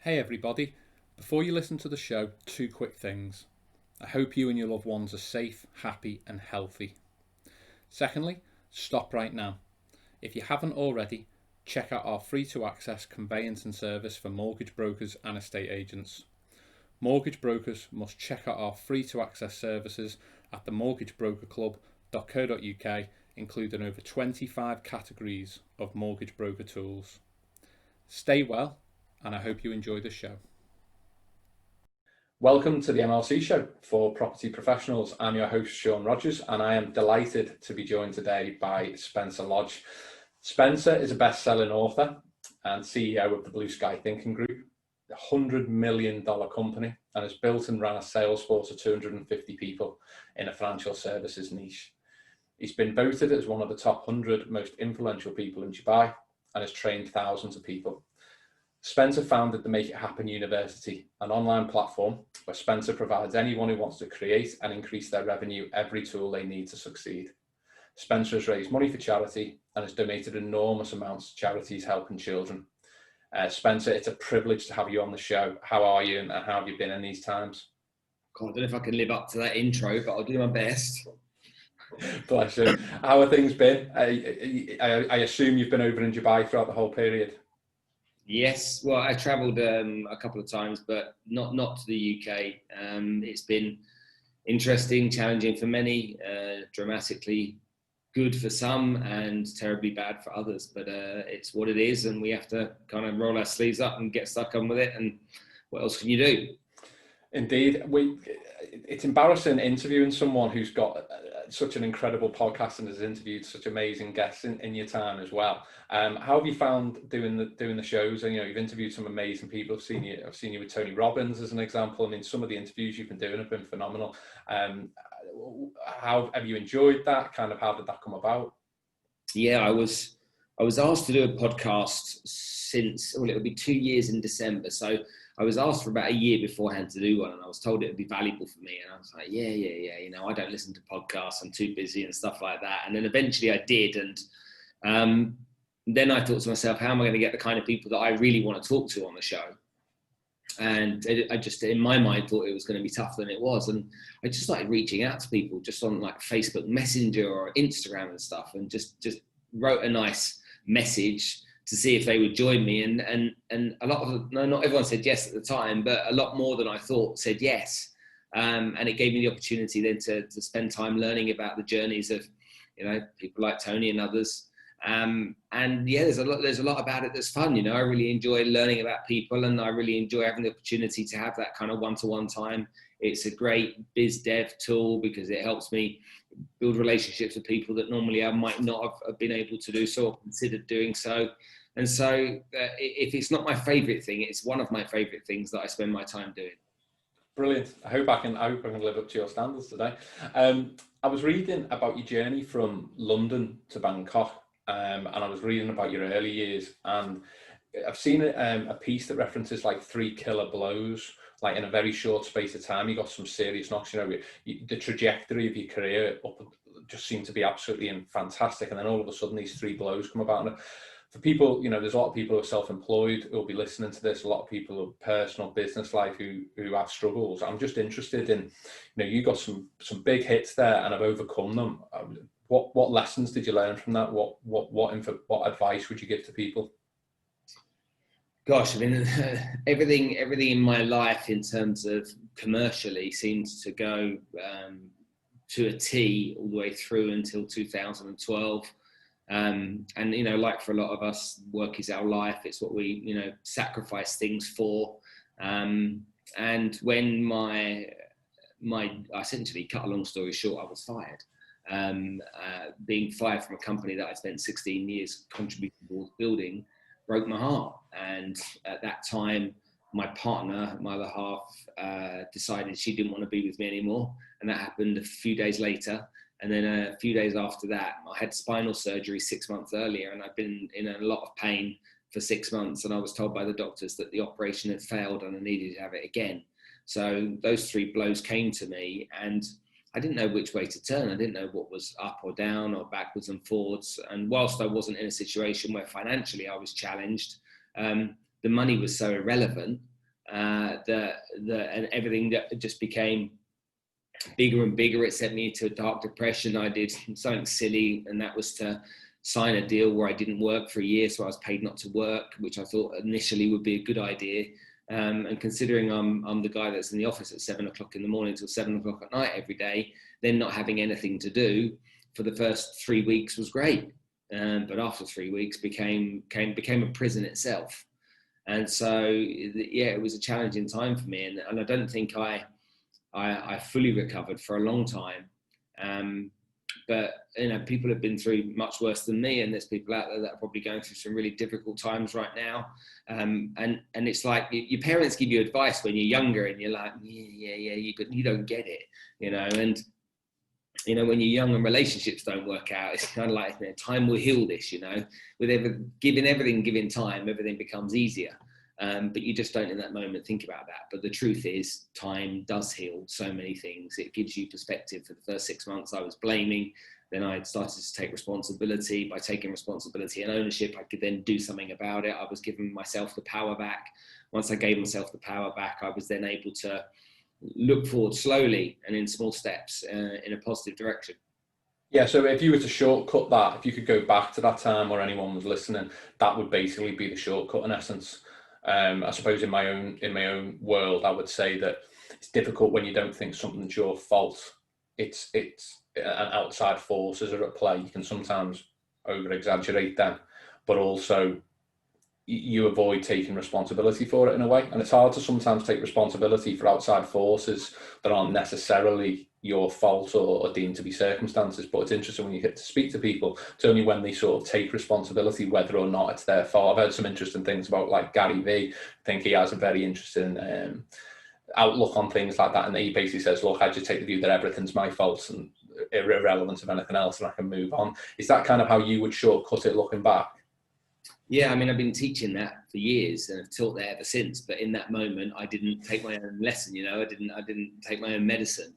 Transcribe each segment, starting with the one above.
Hey everybody, before you listen to the show, two quick things. I hope you and your loved ones are safe, happy, and healthy. Secondly, stop right now. If you haven't already, check out our free to access conveyancing service for mortgage brokers and estate agents. Mortgage brokers must check out our free to access services at themortgagebrokerclub.co.uk, including over 25 categories of mortgage broker tools. Stay well, and I hope you enjoy the show. Welcome to the MLC show for property professionals. I'm your host, Sean Rogers, and I am delighted to be joined today by Spencer Lodge. Spencer is a best-selling author and CEO of the Blue Sky Thinking Group, a $100 million company, and has built and ran a sales force of 250 people in a financial services niche. He's been voted as one of the top 100 most influential people in Dubai and has trained thousands of people. Spencer founded the Make It Happen University, an online platform where Spencer provides anyone who wants to create and increase their revenue every tool they need to succeed. Spencer has raised money for charity and has donated enormous amounts to charities helping children. Spencer, it's a privilege to have you on the show. How are you and how have you been in these times? God, I don't know if I can live up to that intro, but I'll do my best. Bless you. How have things been? I assume you've been over in Dubai throughout the whole period. Yes, well, I travelled a couple of times, but not to the UK. It's been interesting, challenging for many, dramatically good for some and terribly bad for others. But it's what it is, and we have to kind of roll our sleeves up and get stuck on with it. And what else can you do? Indeed, it's embarrassing interviewing someone who's got such an incredible podcast and has interviewed such amazing guests in your time as well. How have you found doing the shows? And you've interviewed some amazing people. I've seen you with Tony Robbins as an example. I mean, some of the interviews you've been doing have been phenomenal. How have you enjoyed that? Kind of how did that come about? Yeah, I was asked to do a podcast since it'll be 2 years in December. So I was asked for about a year beforehand to do one, and I was told it would be valuable for me. And I was like, yeah. I don't listen to podcasts. I'm too busy and stuff like that. And then eventually I did. And then I thought to myself, how am I going to get the kind of people that I really want to talk to on the show? And I just, in my mind, thought it was going to be tougher than it was. And I just started reaching out to people just on like Facebook Messenger or Instagram and stuff, and just wrote a nice message to see if they would join me. And a lot of, no, not everyone said yes at the time, but a lot more than I thought said yes. And it gave me the opportunity then to spend time learning about the journeys of, people like Tony and others. And yeah, there's a lot about it that's fun. I really enjoy learning about people, and I really enjoy having the opportunity to have that kind of one-to-one time. It's a great biz dev tool because it helps me build relationships with people that normally I might not have been able to do so or considered doing so. And so if it's not my favorite thing, it's one of my favorite things that I spend my time doing. Brilliant. I hope I can live up to your standards today. I was reading about your journey from London to Bangkok, and I was reading about your early years, and I've seen a piece that references like 3 killer blows, like in a very short space of time. You got some serious knocks. The trajectory of your career up just seemed to be absolutely fantastic, and then all of a sudden these 3 blows come about. And for people, there's a lot of people who are self-employed who will be listening to this. A lot of people who are personal business life who have struggles. I'm just interested in, you got some big hits there and have overcome them. What lessons did you learn from that? What advice would you give to people? Gosh, I mean, everything in my life in terms of commercially seems to go to a T all the way through until 2012. And, like for a lot of us, work is our life. It's what we, sacrifice things for. And when I essentially, cut a long story short, I was fired. Being fired from a company that I spent 16 years contributing towards building broke my heart. And at that time, my partner, my other half, decided she didn't want to be with me anymore. And that happened a few days later. And then a few days after that, I had spinal surgery 6 months earlier, and I'd been in a lot of pain for 6 months. And I was told by the doctors that the operation had failed and I needed to have it again. So those 3 blows came to me, and I didn't know which way to turn. I didn't know what was up or down or backwards and forwards. And whilst I wasn't in a situation where financially I was challenged, the money was so irrelevant and everything that just became bigger and bigger. It sent me into a dark depression. I did something silly, and that was to sign a deal where I didn't work for a year, so I was paid not to work, which I thought initially would be a good idea. And considering I'm the guy that's in the office at 7 o'clock in the morning till 7 o'clock at night every day, then not having anything to do for the first 3 weeks was great. But after 3 weeks became a prison itself. And so, yeah, it was a challenging time for me. And I don't think I fully recovered for a long time. But, people have been through much worse than me, and there's people out there that are probably going through some really difficult times right now. And it's like your parents give you advice when you're younger, and you're like, but you don't get it, and, when you're young and relationships don't work out, it's kind of like, time will heal this, with giving time, everything becomes easier. But you just don't in that moment think about that. But the truth is, time does heal so many things. It gives you perspective. For the first 6 months, I was blaming. Then I started to take responsibility. By taking responsibility and ownership, I could then do something about it. I was giving myself the power back. Once I gave myself the power back, I was then able to look forward slowly and in small steps in a positive direction. Yeah, so if you were to shortcut that, if you could go back to that time where anyone was listening, that would basically be the shortcut in essence. I suppose in my own world, I would say that it's difficult when you don't think something's your fault. It's an outside forces are at play. You can sometimes over exaggerate them, but also you avoid taking responsibility for it in a way. And it's hard to sometimes take responsibility for outside forces that aren't necessarily your fault or deemed to be circumstances. But it's interesting when you get to speak to people, it's only when they sort of take responsibility whether or not it's their fault. I've heard some interesting things about like Gary Vee. I think he has a very interesting outlook on things like that, and he basically says, look, I just take the view that everything's my fault and irrelevant of anything else, and I can move on. Is that kind of how you would shortcut it looking back? Yeah, I've been teaching that for years and I've taught that ever since. But in that moment, I didn't take my own lesson. I didn't take my own medicine.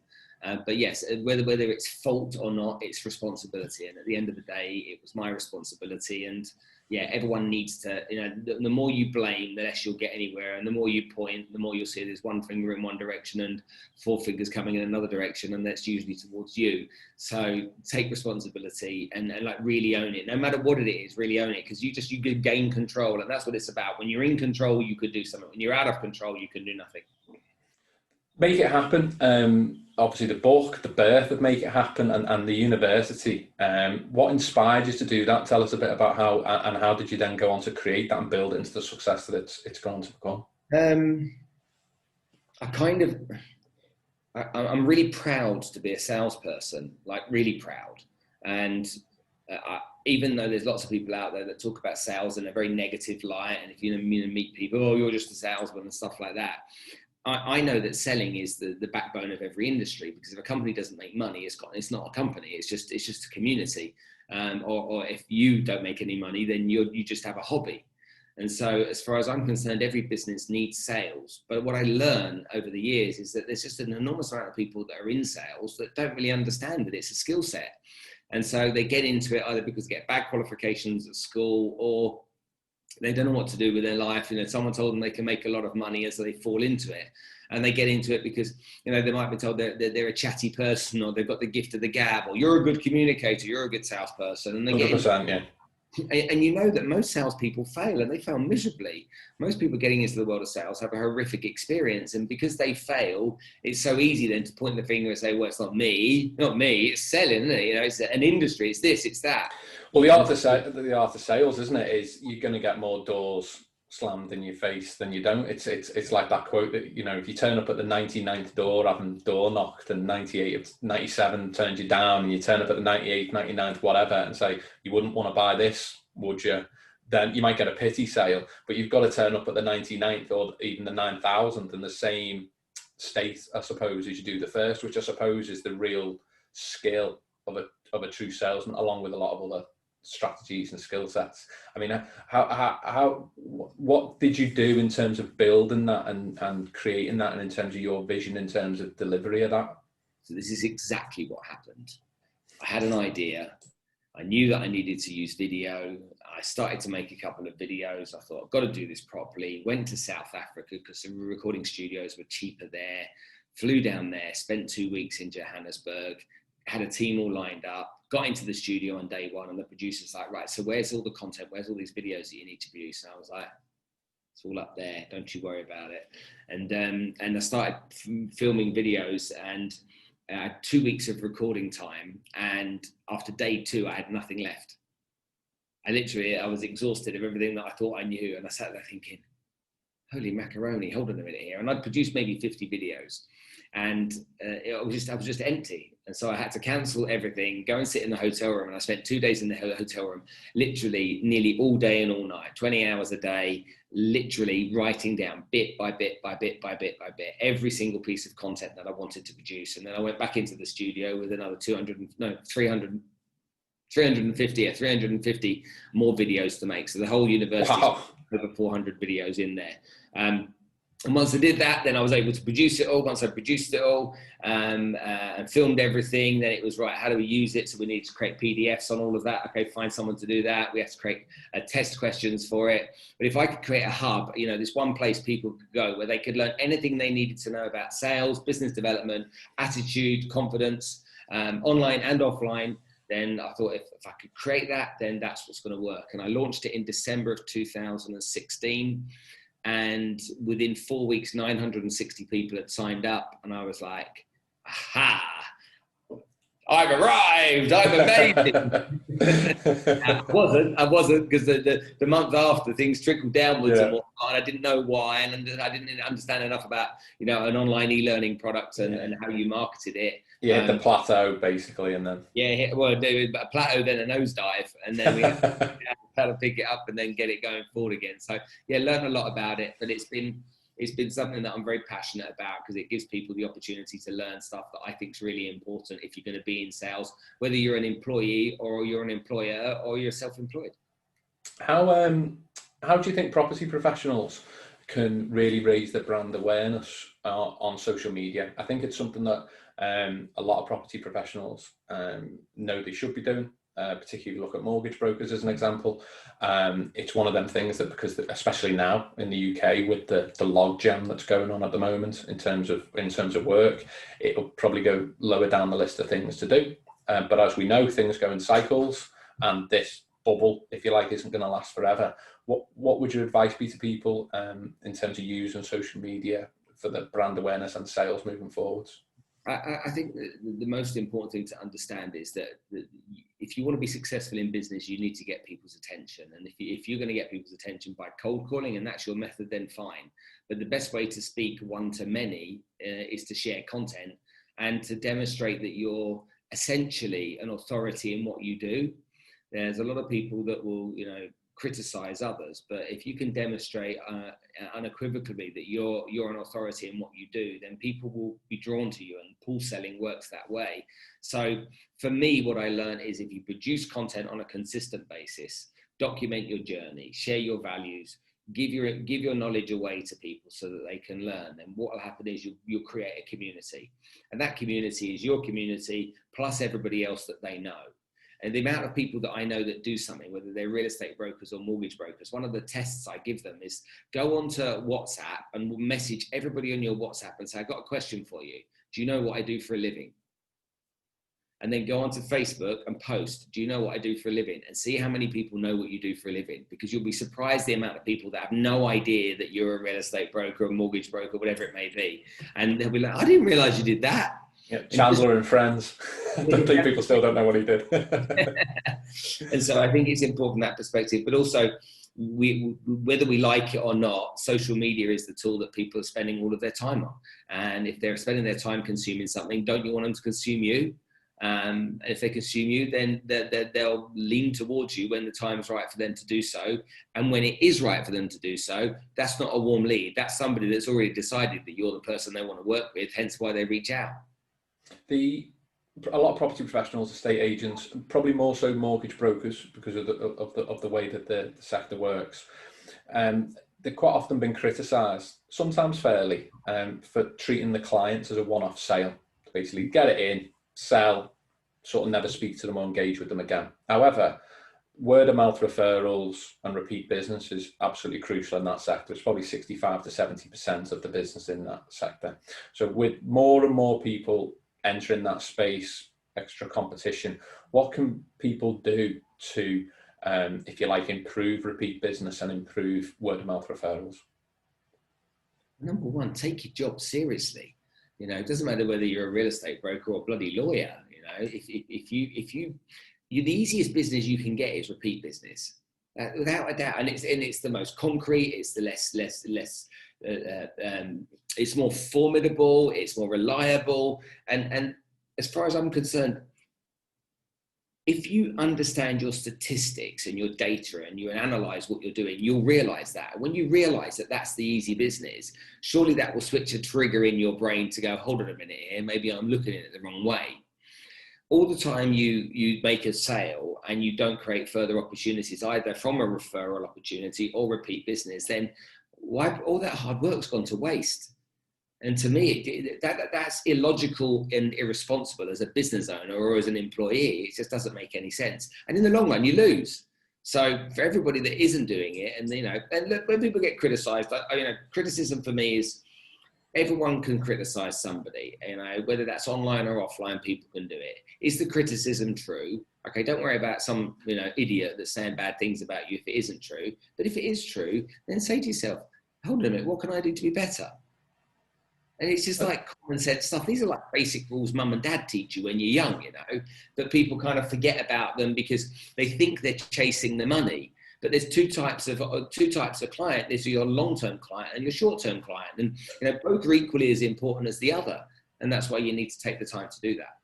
But yes, whether it's fault or not, it's responsibility. And at the end of the day, it was my responsibility. And yeah, everyone needs to, the more you blame, the less you'll get anywhere. And the more you point, the more you'll see there's one finger in one direction and four fingers coming in another direction. And that's usually towards you. So take responsibility and like really own it. No matter what it is, really own it. Because you could gain control. And that's what it's about. When you're in control, you could do something. When you're out of control, you can do nothing. Make It Happen. Obviously the book, the birth of Make It Happen, and the university. What inspired you to do that? Tell us a bit about how did you then go on to create that and build it into the success that it's gone to become? I'm really proud to be a salesperson, like really proud. And even though there's lots of people out there that talk about sales in a very negative light, and if you meet people, oh, you're just a salesman and stuff like that. I know that selling is the backbone of every industry, because if a company doesn't make money, it's not a company. It's just a community. Or if you don't make any money, then you just have a hobby. And so as far as I'm concerned, every business needs sales. But what I learned over the years is that there's just an enormous amount of people that are in sales that don't really understand that it's a skill set. And so they get into it either because they get bad qualifications at school, or they don't know what to do with their life. Someone told them they can make a lot of money, and so they fall into it. And they get into it because, they might be told they're a chatty person, or they've got the gift of the gab, or you're a good communicator, you're a good salesperson. And they 100%, yeah. And that most salespeople fail, and they fail miserably. Most people getting into the world of sales have a horrific experience, and because they fail, it's so easy then to point the finger and say, well, it's not me, it's selling, isn't it? It's an industry, it's this, it's that. Well, the art of sales, isn't it, is you're going to get more doors slammed in your face than you don't. It's like that quote that, if you turn up at the 99th door having door knocked, and 97 turned you down, and you turn up at the 98th, 99th, whatever, and say, you wouldn't want to buy this, would you? Then you might get a pity sale, but you've got to turn up at the 99th or even the 9,000th in the same state, I suppose, as you do the first, which I suppose is the real skill of a true salesman, along with a lot of other strategies and skill sets. What did you do in terms of building that and creating that, and in terms of your vision, in terms of delivery of that? So this is exactly what happened. I had an idea. I knew that I needed to use video. I started to make a couple of videos. I thought, I've got to do this properly. Went to South Africa because the recording studios were cheaper there. Flew down there, spent 2 weeks in Johannesburg, had a team all lined up, got into the studio on day one, and the producer's like, right, so where's all the content? Where's all these videos that you need to produce? And I was like, it's all up there. Don't you worry about it. And I started filming videos, and I had 2 weeks of recording time. And after day 2, I had nothing left. I was exhausted of everything that I thought I knew. And I sat there thinking, holy macaroni, hold on a minute here. And I'd produced maybe 50 videos, and I was just empty. And so I had to cancel everything, go and sit in the hotel room. And I spent 2 days in the hotel room, literally nearly all day and all night, 20 hours a day, literally writing down bit by bit, every single piece of content that I wanted to produce. And then I went back into the studio with another 350 more videos to make. So the whole university, wow, over 400 videos in there. And once I did that, then I was able to produce it all. Once I produced it all and filmed everything, then it was, right, how do we use it? So we need to create PDFs on all of that. Okay, find someone to do that. We have to create test questions for it. But if I could create a hub, this one place people could go where they could learn anything they needed to know about sales, business development, attitude, confidence, online and offline, then I thought if I could create that, then that's what's going to work. And I launched it in December of 2016. And within 4 weeks, 960 people had signed up. And I was like, aha, I've arrived, I'm amazing. I wasn't, because the month after, things trickled downwards and whatnot, and I didn't know why, and I didn't understand enough about, an online e-learning product and how you marketed it. Yeah, the plateau basically, and then a plateau, then a nosedive, and then we had to pick it up and then get it going forward again. So learn a lot about it, but it's been something that I'm very passionate about, because it gives people the opportunity to learn stuff that I think is really important if you're going to be in sales, whether you're an employee or you're an employer or you're self-employed. How do you think property professionals can really raise their brand awareness on social media? I think it's something that a lot of property professionals know they should be doing. Particularly look at mortgage brokers as an example. It's one of them things that, because especially now in the UK with the log jam that's going on at the moment in terms of work, it'll probably go lower down the list of things to do. But as we know, things go in cycles, and this bubble, if you like, isn't going to last forever. What would your advice be to people in terms of using social media for the brand awareness and sales moving forwards? I think the most important thing to understand is that if you want to be successful in business, you need to get people's attention. And if you're going to get people's attention by cold calling, and that's your method, then fine. But the best way to speak one to many is to share content and to demonstrate that you're essentially an authority in what you do. There's a lot of people that will, criticize others, but if you can demonstrate unequivocally that you're an authority in what you do, then people will be drawn to you, and pool selling works that way. So for me, what I learned is, if you produce content on a consistent basis, document your journey, share your values, give your knowledge away to people so that they can learn, then what will happen is you'll create a community, and that community is your community plus everybody else that they know. And the amount of people that I know that do something, whether they're real estate brokers or mortgage brokers, one of the tests I give them is go onto WhatsApp and message everybody on your WhatsApp and say, I've got a question for you. Do you know what I do for a living? And then go onto Facebook and post, do you know what I do for a living? And see how many people know what you do for a living, because you'll be surprised the amount of people that have no idea that you're a real estate broker, a mortgage broker, whatever it may be. And they'll be like, I didn't realize you did that. Yeah, Chandler and Friends. I think people still don't know what he did. And so I think it's important from that perspective, but also whether we like it or not, social media is the tool that people are spending all of their time on. And if they're spending their time consuming something, don't you want them to consume you? If they consume you, then they'll lean towards you when the time is right for them to do so. And when it is right for them to do so, that's not a warm lead. That's somebody that's already decided that you're the person they want to work with, hence why they reach out. A lot of property professionals, estate agents, probably more so mortgage brokers, because of the way that the sector works, they've quite often been criticised, sometimes fairly, for treating the clients as a one-off sale. Basically, get it in, sell, sort of never speak to them or engage with them again. However, word of mouth referrals and repeat business is absolutely crucial in that sector. It's probably 65 to 70% of the business in that sector. So with more and more people entering that space, extra competition, what can people do to, if you like, improve repeat business and improve word of mouth referrals? Number one, take your job seriously. It doesn't matter whether you're a real estate broker or a bloody lawyer. If you the easiest business you can get is repeat business, without a doubt. And it's the most concrete. It's the less. It's more formidable. It's more reliable. And as far as I'm concerned, if you understand your statistics and your data and you analyze what you're doing, you'll realize that. When you realize that that's the easy business, surely that will switch a trigger in your brain to go, hold on a minute here, maybe I'm looking at it the wrong way. All the time you make a sale and you don't create further opportunities, either from a referral opportunity or repeat business, then all that hard work's gone to waste. And to me, that's illogical and irresponsible as a business owner or as an employee. It just doesn't make any sense. And in the long run, you lose. So for everybody that isn't doing it, and look, when people get criticised, criticism for me is everyone can criticise somebody. Whether that's online or offline, people can do it. Is the criticism true? Okay, don't worry about some idiot that's saying bad things about you if it isn't true. But if it is true, then say to yourself, hold on a minute, what can I do to be better? And it's just like common sense stuff. These are like basic rules mum and dad teach you when you're young, but people kind of forget about them because they think they're chasing the money. But there's two types of client. There's your long-term client and your short-term client. And both are equally as important as the other. And that's why you need to take the time to do that.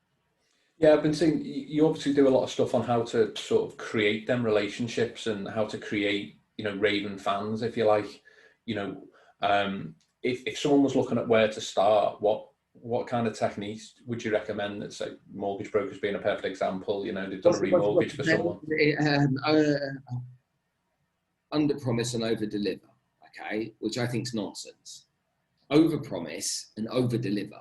Yeah, I've been saying you obviously do a lot of stuff on how to sort of create them relationships and how to create, raving fans, if you like. If someone was looking at where to start, what kind of techniques would you recommend? That, say, mortgage brokers being a perfect example. They've done a remortgage for someone. Under promise and over deliver, okay, which I think is nonsense. Over promise and over deliver.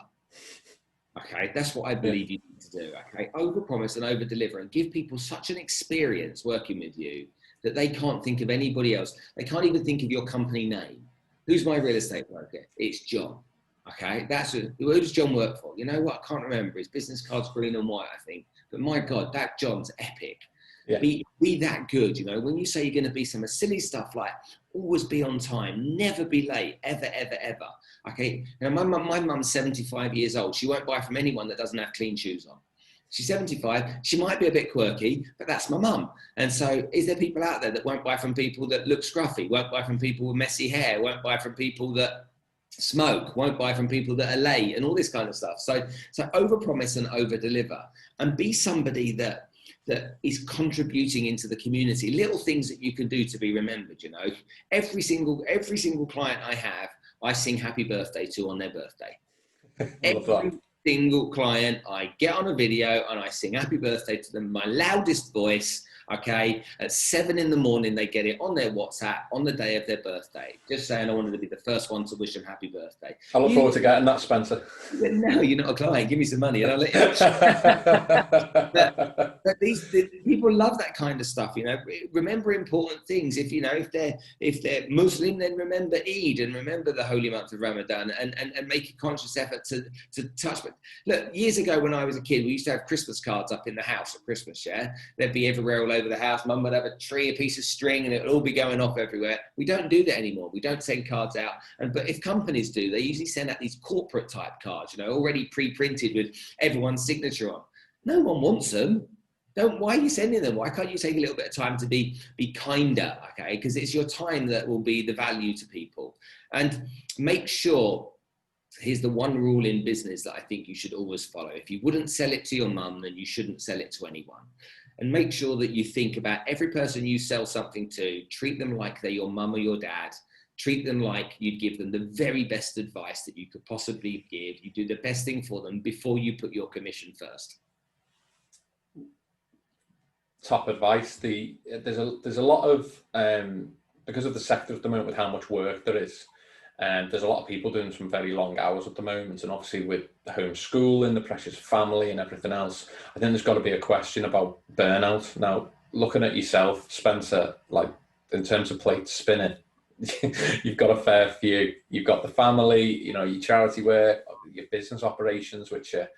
Okay, that's what I believe you need to do. Okay, over promise and over deliver, and give people such an experience working with you that they can't think of anybody else. They can't even think of your company name. Who's my real estate broker? It's John. Okay, who does John work for? You know what? I can't remember. His business card's green and white, I think. But my God, that John's epic. Yeah. Be that good. When you say you're going to be some silly stuff like always be on time, never be late, ever, ever, ever. Okay. My mum's 75 years old. She won't buy from anyone that doesn't have clean shoes on. She's 75. She might be a bit quirky, but that's my mum. And so is there people out there that won't buy from people that look scruffy, won't buy from people with messy hair, won't buy from people that smoke, won't buy from people that are late and all this kind of stuff? So overpromise and over-deliver, and be somebody that is contributing into the community. Little things that you can do to be remembered, Every single client I have, I sing happy birthday to on their birthday. Every single client, I get on a video and I sing happy birthday to them, my loudest voice, okay? At 7 a.m, they get it on their WhatsApp on the day of their birthday. Just saying I wanted to be the first one to wish them happy birthday. I look forward to getting that, Spencer. No, you're not a client. Give me some money and I'll let you. but these people love that kind of stuff, Remember important things. If they're Muslim, then remember Eid and remember the holy month of Ramadan and make a conscious effort to touch. But look, years ago when I was a kid, we used to have Christmas cards up in the house at Christmas, yeah? They'd be everywhere all over the house. Mum would have a tree, a piece of string, and it would all be going off everywhere. We don't do that anymore. We don't send cards out. But if companies do, they usually send out these corporate type cards, already pre-printed with everyone's signature on. No one wants them. Why are you sending them? Why can't you take a little bit of time to be kinder, okay? Because it's your time that will be the value to people. And make sure, here's the one rule in business that I think you should always follow. If you wouldn't sell it to your mum, then you shouldn't sell it to anyone. And make sure that you think about every person you sell something to, treat them like they're your mum or your dad. Treat them like you'd give them the very best advice that you could possibly give. You do the best thing for them before you put your commission first. Top advice. There's a lot of, because of the sector at the moment with how much work there is, and there's a lot of people doing some very long hours at the moment, and obviously with the homeschooling, the pressures of family and everything else, I think there's got to be a question about burnout. Now, looking at yourself, Spencer, like in terms of plate spinning, you've got a fair few. You've got the family, you know, your charity work, your business operations, which are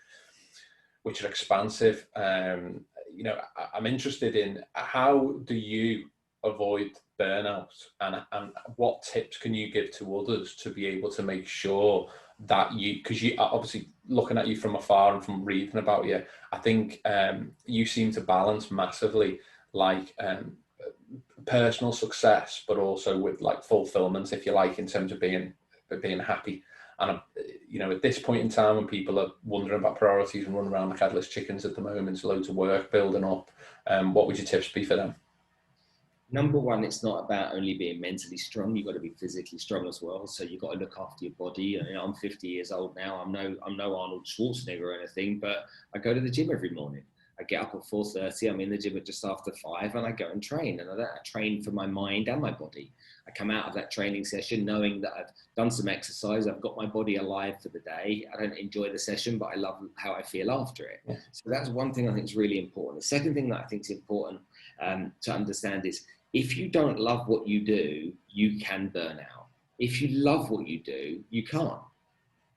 expansive. You know, I'm interested in how do you avoid burnout, and what tips can you give to others to be able to make sure that because you obviously, looking at you from afar and from reading about you, I think you seem to balance massively, like personal success, but also with like fulfillment, if you like, in terms of being happy. And you know, at this point in time, when people are wondering about priorities and running around like headless chickens at the moment, loads of work building up, what would your tips be for them? Number one, it's not about only being mentally strong. You've got to be physically strong as well. So you've got to look after your body. You know, I'm 50 years old now. I'm no Arnold Schwarzenegger or anything, but I go to the gym every morning. I get up at 4:30. I'm in the gym at just after 5, and I go and train. And I train for my mind and my body. I come out of that training session knowing that I've done some exercise. I've got my body alive for the day. I don't enjoy the session, but I love how I feel after it. Yeah. So that's one thing I think is really important. The second thing that I think is important to understand is, if you don't love what you do, you can burn out. If you love what you do, you can't,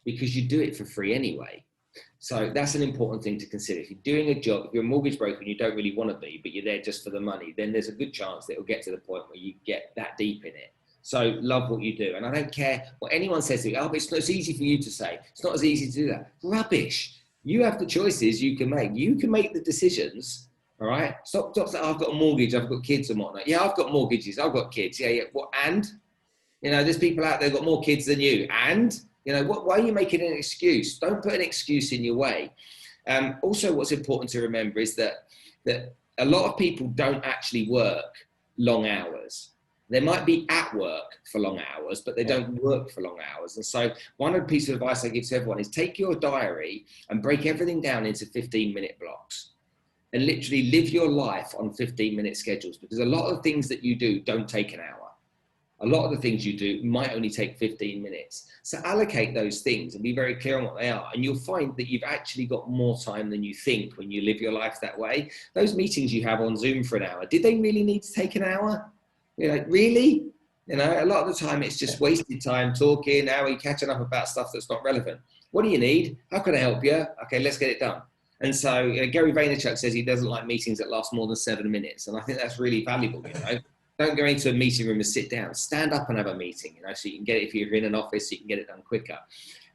because you do it for free anyway. So that's an important thing to consider. If you're doing a job, if you're a mortgage broker and you don't really want to be, but you're there just for the money, then there's a good chance that it'll get to the point where you get that deep in it. So love what you do. And I don't care what anyone says to you. Oh, but it's easy for you to say. It's not as easy to do that. Rubbish. You have the choices you can make. You can make the decisions. All right. Stop saying, oh, I've got a mortgage, I've got kids and whatnot. Yeah, I've got mortgages, I've got kids. Yeah. What? And, you know, there's people out there who've got more kids than you. And, you know, why are you making an excuse? Don't put an excuse in your way. Also, what's important to remember is that a lot of people don't actually work long hours. They might be at work for long hours, but they don't work for long hours. And so one of the pieces of advice I give to everyone is take your diary and break everything down into 15-minute blocks. And literally live your life on 15-minute schedules, because a lot of things that you do don't take an hour. A lot of the things you do might only take 15 minutes. So allocate those things and be very clear on what they are. And you'll find that you've actually got more time than you think when you live your life that way. Those meetings you have on Zoom for an hour, did they really need to take an hour? You know, really? You know, a lot of the time it's just wasted time talking. Now we're catching up about stuff that's not relevant. What do you need? How can I help you? Okay, let's get it done. And so, you know, Gary Vaynerchuk says he doesn't like meetings that last more than 7 minutes. And I think that's really valuable, you know. Don't go into a meeting room and sit down. Stand up and have a meeting, you know, so you can get it, if you're in an office, you can get it done quicker.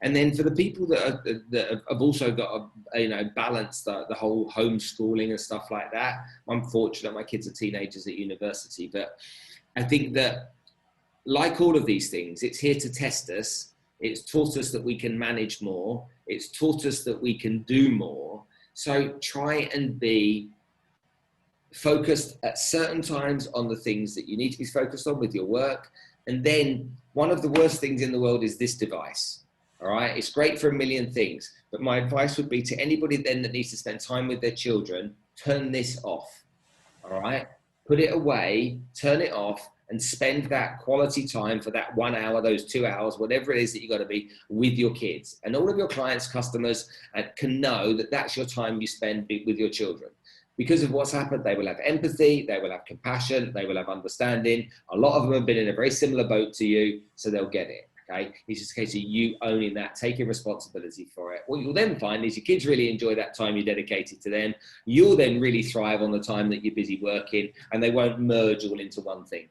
And then for the people that have also got, you know, balanced the whole homeschooling and stuff like that, I'm fortunate my kids are teenagers at university. But I think that, like all of these things, it's here to test us. It's taught us that we can manage more. It's taught us that we can do more. So try and be focused at certain times on the things that you need to be focused on with your work. And then one of the worst things in the world is this device. All right. It's great for a million things, but my advice would be to anybody then that needs to spend time with their children, turn this off. All right. Put it away, turn it off, and spend that quality time for that 1 hour, those 2 hours, whatever it is that you got to be with your kids. And all of your clients, customers can know that that's your time you spend with your children. Because of what's happened, they will have empathy, they will have compassion, they will have understanding. A lot of them have been in a very similar boat to you, so they'll get it. Okay, it's just a case of you owning that, taking responsibility for it. What you'll then find is your kids really enjoy that time you dedicated to them. You'll then really thrive on the time that you're busy working, and they won't merge all into one thing.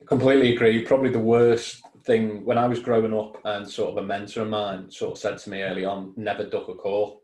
Completely agree. Probably the worst thing when I was growing up, and sort of a mentor of mine sort of said to me early on, never duck a call.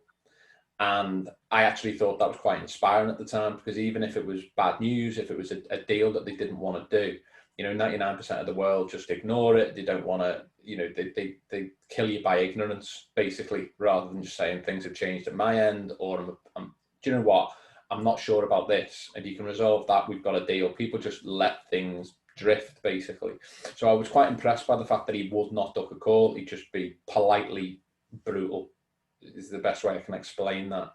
And I actually thought that was quite inspiring at the time, because even if it was bad news, if it was a deal that they didn't want to do, you know, 99% of the world just ignore it. They don't want to, you know, they kill you by ignorance, basically, rather than just saying things have changed at my end, or do you know what? I'm not sure about this. If you can resolve that, we've got a deal. People just let things drift, basically. So I was quite impressed by the fact that he would not duck a call. He'd just be politely brutal, is the best way I can explain that.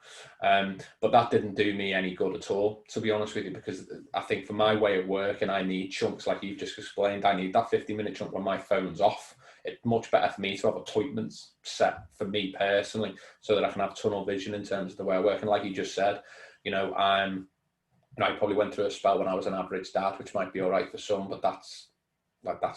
But that didn't do me any good at all, to be honest with you, because I think for my way of working, I need chunks like you've just explained. I need that 50-minute chunk when my phone's off. It's much better for me to have appointments set for me personally, so that I can have tunnel vision in terms of the way I work. And like you just said, you know, I probably went through a spell when I was an average dad, which might be all right for some, but that's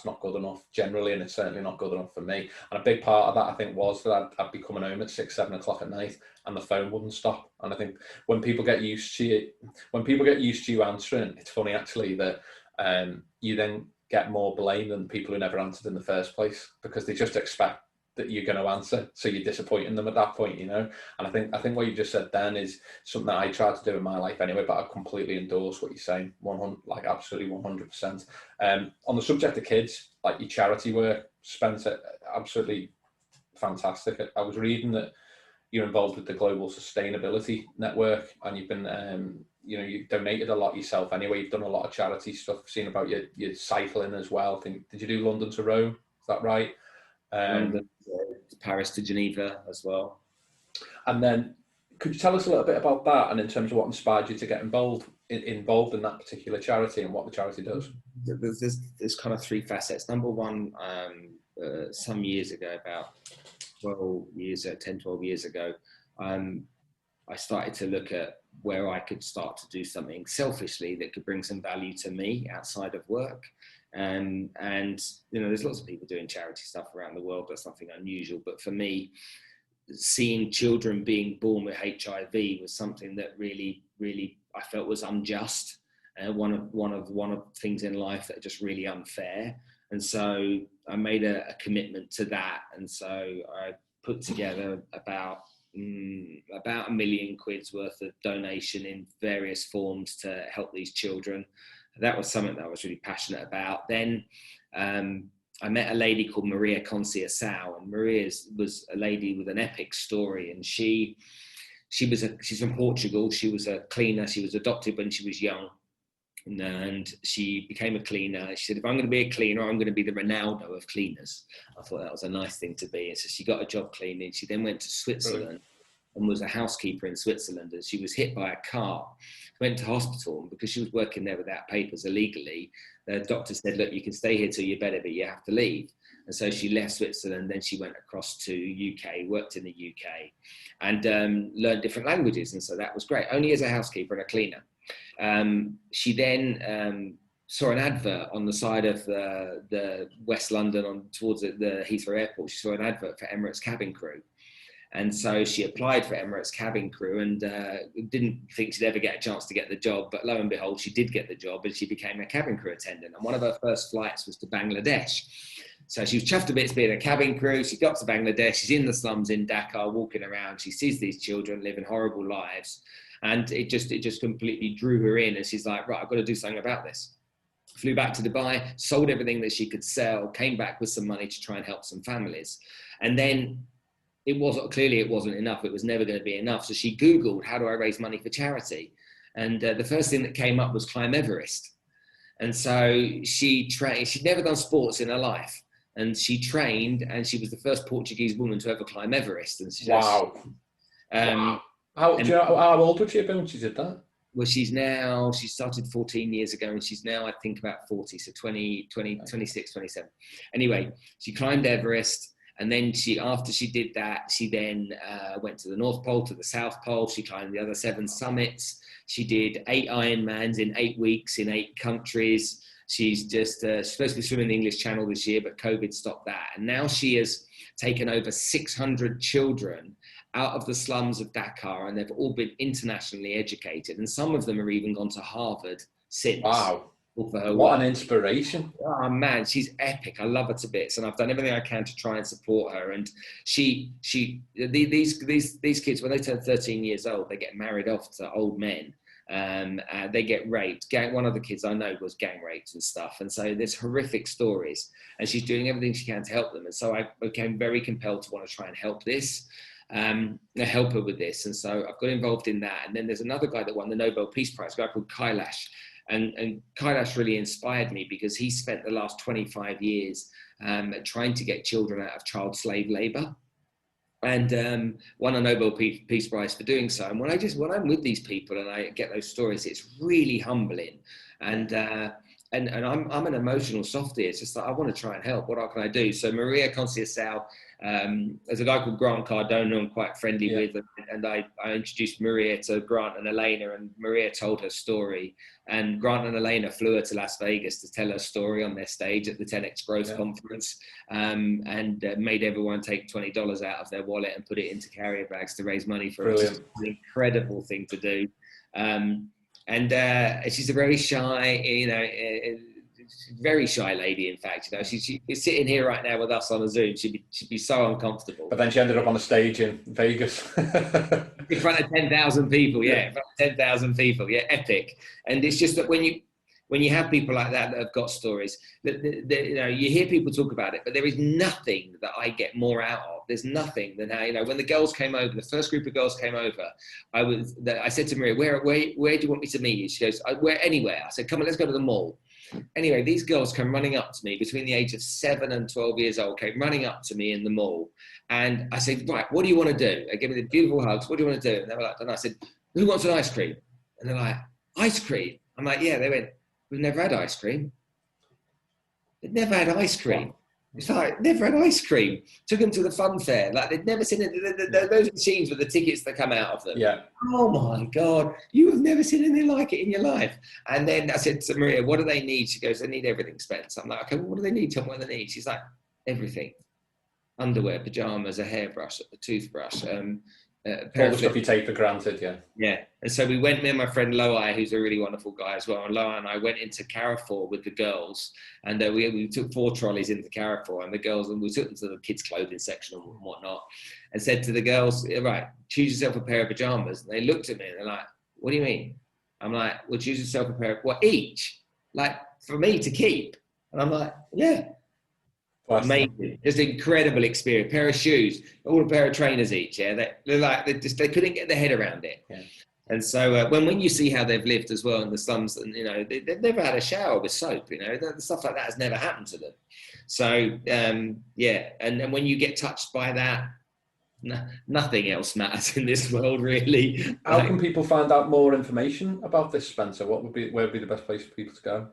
not good enough generally, and it's certainly not good enough for me. And a big part of that, I think, was that I'd be coming home at 6, 7 o'clock at night, and the phone wouldn't stop. And I think when people get used to you answering, it's funny actually that you then get more blame than people who never answered in the first place, because they just expect that you're going to answer, so you're disappointing them at that point, you know. And I think what you just said then is something that I try to do in my life anyway, but I completely endorse what you're saying, 100, like absolutely 100%. On the subject of kids, like your charity work, Spencer, absolutely fantastic. I was reading that you're involved with the Global Sustainability Network, and you've been you've donated a lot yourself anyway. You've done a lot of charity stuff. I've seen about your cycling as well. Did you do London to Rome? Is that right? London, Paris to Geneva as well. And then, could you tell us a little bit about that, and in terms of what inspired you to get involved in that particular charity and what the charity does? There's kind of three facets. Number one, some years ago, about 10, 12 years ago, I started to look at where I could start to do something selfishly that could bring some value to me outside of work. And there's lots of people doing charity stuff around the world. That's nothing unusual. But for me, seeing children being born with HIV was something that really, really I felt was unjust. One of things in life that are just really unfair. And so I made a commitment to that. And so I put together about £1 million worth of donation in various forms to help these children. That was something that I was really passionate about. Then I met a lady called Maria Conceição, and Maria was a lady with an epic story. And she's from Portugal. She was a cleaner. She was adopted when she was young, and she became a cleaner. She said, if I'm going to be a cleaner, I'm going to be the Ronaldo of cleaners. I thought that was a nice thing to be. And so she got a job cleaning. She then went to Switzerland and was a housekeeper in Switzerland, and she was hit by a car, went to hospital, and because she was working there without papers illegally, the doctor said, look, you can stay here till you're better, but you have to leave. And so she left Switzerland, then she went across to UK, worked in the UK, and learned different languages, and so that was great, only as a housekeeper and a cleaner. She then saw an advert on the side of the West London towards the Heathrow Airport. She saw an advert for Emirates cabin crew. And so she applied for Emirates cabin crew and didn't think she'd ever get a chance to get the job. But lo and behold, she did get the job and she became a cabin crew attendant. And one of her first flights was to Bangladesh. So she was chuffed a bit to be in a cabin crew. She got to Bangladesh. She's in the slums in Dhaka, walking around. She sees these children living horrible lives. And it just completely drew her in. And she's like, right, I've got to do something about this. Flew back to Dubai, sold everything that she could sell, came back with some money to try and help some families. And then it wasn't enough. It was never going to be enough. So she Googled, how do I raise money for charity? And the first thing that came up was climb Everest. And so she trained. She'd never done sports in her life. And she trained, and she was the first Portuguese woman to ever climb Everest. And wow. How old would she have been when she did that? Well, she started 14 years ago, and she's now, I think, about 40. So 26, 27. Anyway, she climbed Everest. And then after she did that, she then went to the North Pole, to the South Pole. She climbed the other 7 summits. She did 8 Ironmans in 8 weeks in 8 countries. She's supposed to be swimming the English Channel this year, but COVID stopped that. And now she has taken over 600 children out of the slums of Dakar, and they've all been internationally educated. And some of them have even gone to Harvard since. Wow. What an inspiration. Oh man, she's epic. I love her to bits, and I've done everything I can to try and support her. And these kids, when they turn 13 years old, they get married off to old men. They get raped. One of the kids I know was gang raped and stuff. And so there's horrific stories, and she's doing everything she can to help them. And so I became very compelled to want to try and help help her with this. And so I've got involved in that. And then there's another guy that won the Nobel Peace Prize, a guy called Kailash. And Kailash really inspired me because he spent the last 25 years trying to get children out of child slave labor, and won a Nobel Peace Prize for doing so. And when I'm with these people and I get those stories, it's really humbling. And and I'm an emotional softie. It's just like, I want to try and help. What can I do? So Maria Conceição, there's a guy called Grant Cardone I'm quite friendly with, and I introduced Maria to Grant and Elena, and Maria told her story, and Grant and Elena flew her to Las Vegas to tell her story on their stage at the 10X Growth Conference, and made everyone take $20 out of their wallet and put it into carrier bags to raise money for us. It's an incredible thing to do. And she's a very shy, very shy lady. In fact, she's sitting here right now with us on a Zoom. She'd be so uncomfortable. But then she ended up on a stage in Vegas in front of 10,000 people. Yeah, in front of 10,000 people. Yeah, epic. And it's just that when you have people like that have got stories, you hear people talk about it, but there is nothing that I get more out of. There's nothing than how, when the girls came over, the first group of girls came over, I said to Maria, where do you want me to meet you? She goes, anywhere. I said, come on, let's go to the mall. Anyway, these girls come running up to me between the age of 7 and 12 years old, came running up to me in the mall. And I said, right, what do you want to do? They gave me the beautiful hugs. What do you want to do? And they were like, and I said, who wants an ice cream? And they're like, ice cream? I'm like, yeah. They went, we've never had ice cream. They'd never had ice cream. It's like, never had ice cream. Took them to the fun fair. Like, they'd never seen it. Those machines with the tickets that come out of them. Yeah. Oh my God. You have never seen anything like it in your life. And then I said to Maria, what do they need? She goes, they need everything, Spence. I'm like, okay, well, what do they need? Tell me what they need. She's like, everything. Underwear, pajamas, a hairbrush, a toothbrush, all the stuff you take for granted, Yeah. And so we went, me and my friend Loai, who's a really wonderful guy as well, and Loai and I went into Carrefour with the girls, and we took 4 trolleys into Carrefour, and the girls, and we took them to the kids' clothing section and whatnot, and said to the girls, right, choose yourself a pair of pajamas. And they looked at me and they're like, what do you mean? I'm like, well, choose yourself a pair of, what, each? Like, for me to keep? And I'm like, yeah. Amazing, just an incredible experience. Pair of shoes, all a pair of trainers each. Yeah, they couldn't get their head around it. Yeah. And so when you see how they've lived as well in the slums, and they've never had a shower with soap. Stuff like that has never happened to them. So and when you get touched by that, nothing else matters in this world, really. How can people find out more information about this, Spencer? Where would be the best place for people to go?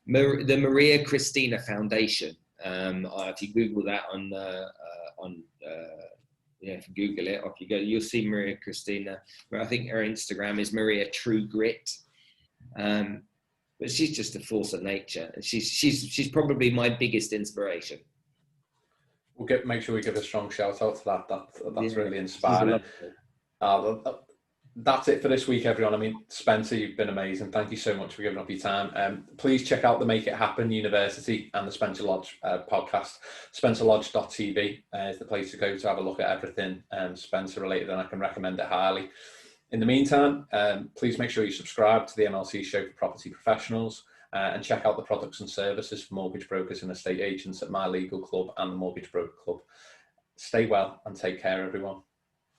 The Maria Cristina Foundation. If you Google that if you Google it, or if you go, you'll see Maria Cristina. I think her Instagram is Maria True Grit. But she's just a force of nature, and she's probably my biggest inspiration. We'll make sure we give a strong shout out to that. That's really inspiring. That's it for this week, everyone. I mean, Spencer, you've been amazing. Thank you so much for giving up your time. Please check out the Make It Happen University and the Spencer Lodge podcast. SpencerLodge.tv is the place to go to have a look at everything Spencer related, and I can recommend it highly. In the meantime, please make sure you subscribe to the MLC show for property professionals, and check out the products and services for mortgage brokers and estate agents at My Legal Club and the Mortgage Broker Club. Stay well and take care, everyone.